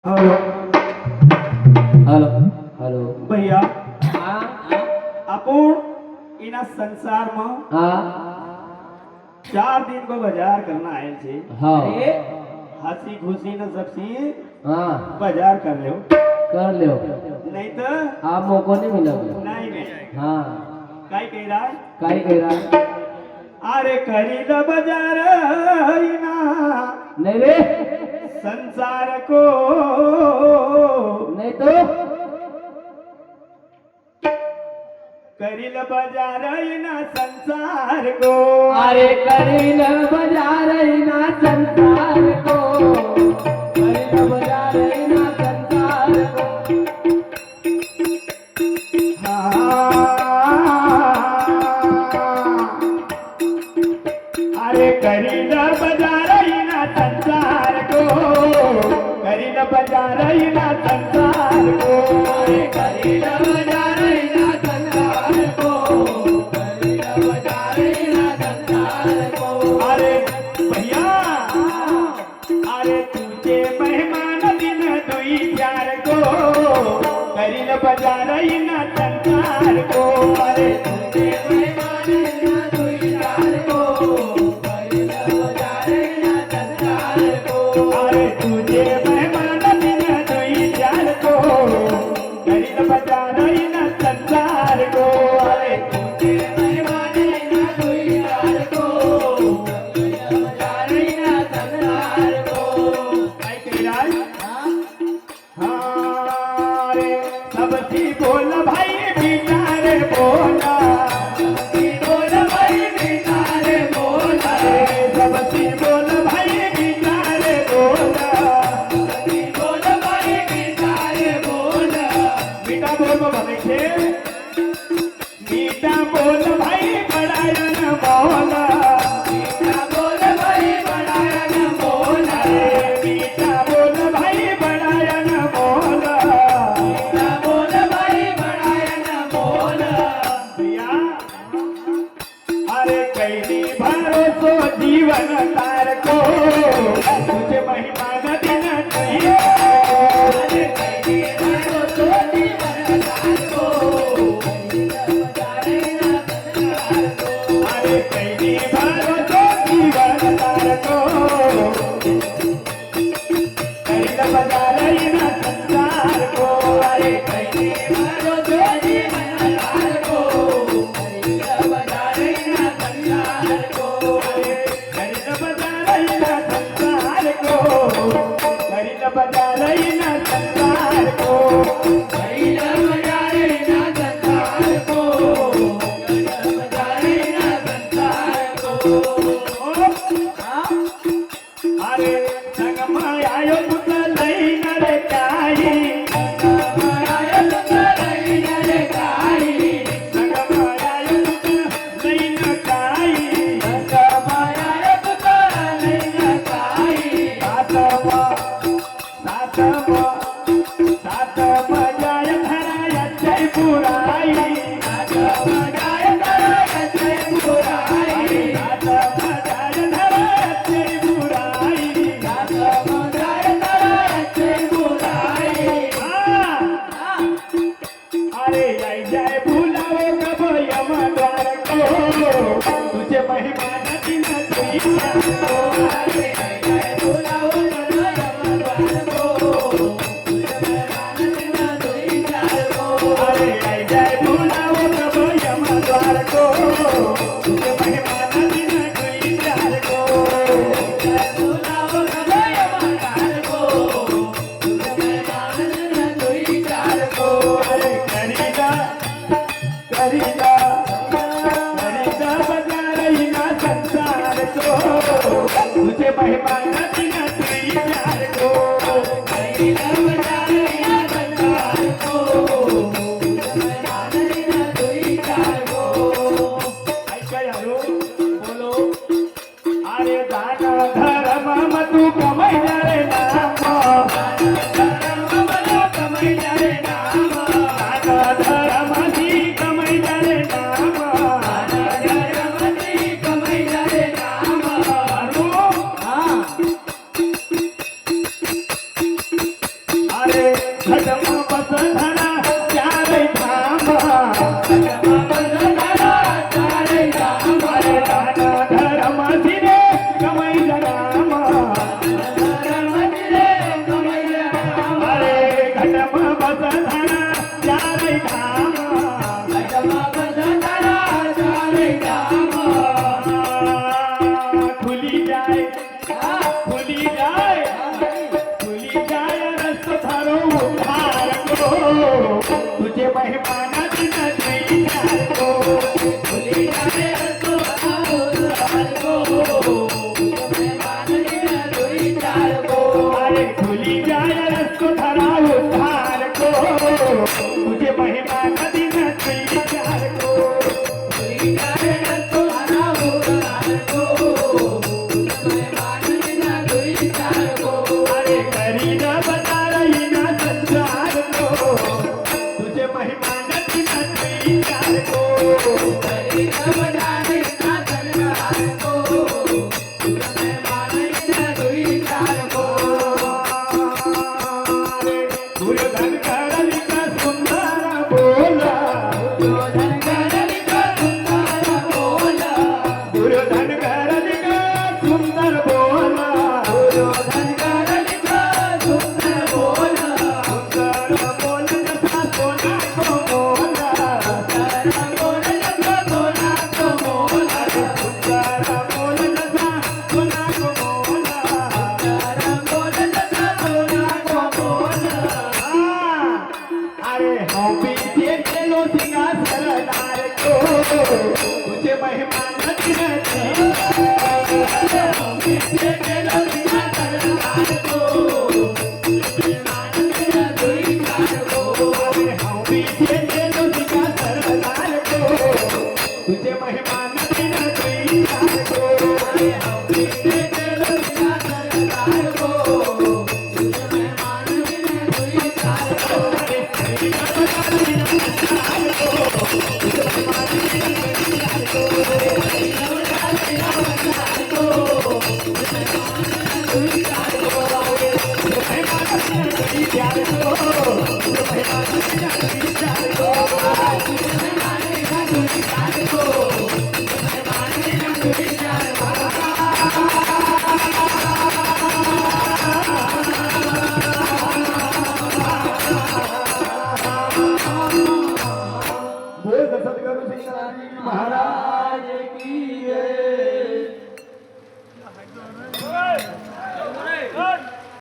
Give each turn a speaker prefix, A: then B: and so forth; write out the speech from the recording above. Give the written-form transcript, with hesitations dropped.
A: Hello
B: hello hello
A: भैया
B: हाँ
A: अपन इना संसार में
B: हाँ
A: 4 दिन को बाजार करना आयल छे।
B: हाँ
A: हंसी खुशी न सबसी
B: हाँ
A: बाजार कर लो,
B: कर लो
A: नहीं तो
B: आप मौको नहीं मिलोगे
A: नहीं नहीं।
B: हाँ
A: काय कह रहा है?
B: काई कह रहा है
A: अरे करी द बाजार इना
B: नहीं रे
A: संसार को,
B: नहीं तो
A: करी द बाजार इना संसार को।
B: अरे करील बाजार ना संसार को करील बाजार ना संसार को
A: अरे करी न बाजार ना संसार को, करी न बाजार ना संसार को।
B: अरे करील बाजार ना संसार को करील बाजार ना संसार को
A: अरे भैया अरे तुझे मेहमान दिन दुई चार को, करी न बाजार ना संसार को। अरे
B: तुझे मेहमान ना दुई चार को करील बाजार ना संसार को
A: अरे तुझे मेहमान दिन दुई चार को, करी न बाजार ना संसार को। अरे
B: तुझे मेहमान ना दुई चार को करील बाजार ना संसार को
A: काय कह रहा है? हाँ रे सबसी बोल भाई बिचारे बोला,
B: बोल भाई बिचारे बोल
A: अरे सबसी बोल भाई बिचारे बोला।
B: बोल भाई बिचारे बोल
A: मीठा बोल भले छे, मीठा बोल भाई बड़ायन मौला।
B: बोल भाई बड़ायन बोल
A: अरे मीठा बोल भाई बड़ायन मौला।
B: बोल भाई बड़ायन बोल
A: भैया अरे कैली भरोसो जीवन तार को, तुझे महिमा दिन चाहिए।
B: अरे कैदी भरो तो जीवन तार को बाजार ना संसार को
A: अरे कैली भरोसो जीवन तार को, कैल बाजार ना संसार को। अरे
B: कैदी भरो तो जीवन तार को बाजार ना संसार को
A: कैल बाजार ना संसार को, कैल बाजार ना संसार को।
B: कैल बाजार ना संसार को कैल बाजार ना संसार को
A: अरे संगमा आयो पुत लई नरे काई, संगमा आयो पुत लई न काई। सात बजाय धराया जय पुराई, सात बजाय धराया जय पुराई। अरे जय जय बुलावे कब यम द्वार को, तुझे महिमा दिन तुई को। अरे जय जय बुलावे कब यम द्वार को, अरे जय जय बुलावे कब यम द्वार को, तुझे महिमा दिन तुई को। अरे करीदा करीदा करीदा बाजार ना संसार को, तुझे महिमा दिन तुई को। करीदा बाजार ना संसार को, ऐका यारो बोलो। अरे दान धर्म मधु कमाई जारे नाम, धर्म मधु कमाई जारे नाम, दान धर्म दी कमाई जारे नाम, धर्म दी कमाई जारे नाम। अरे घटमा बस धरा चार धामा अरे दान धर्म सिरे कमाई रामा अरे घटमा बस धरा चार धामा खुली जाए खुली जाए खुली जाए रस्त थारो उद्धार को तुझे मेहमान दिन द्विचार को खुली जाए रस्त थारो उद्धार को अरे खुली जाए रस्त थारा उद्धार को तुझे मेहमान दिन द्विचार को खुली जाए रस्त थारा उद्धार को अरे करी न बता रही न संसार को तुझे मेहमान दिन द्विचार को करी न बता रही न संसार को तुझे मेहमान दिन द्विचार को अरे दुर्योधन करली का सुंदर बोला दुर्योधन करली का सुंदर बोला दुर्योधन करली का सुंदर बोला दुर्योधन करली का सुंदर बोला सुंदर बोल जसा सोना को बोला सुंदर बोल जसा सोना को बोला सुंदर बोल जसा सोना को बोला सुंदर बोल जसा सोना को बोला अरे हम पीछे चलो सिंहासनदार को तुझे मेहमान दिन हम पीछे चलो सिंहासनदार को तुझे मेहमान दिन द्विचार को अरे हम पीछे चलो सिंहासनदार को तुझे मेहमान दिन द्विचार को अरे हम पीछे चलो सिंहासनदार को तुझे मेहमान दिन द्विचार को अरे प्यार को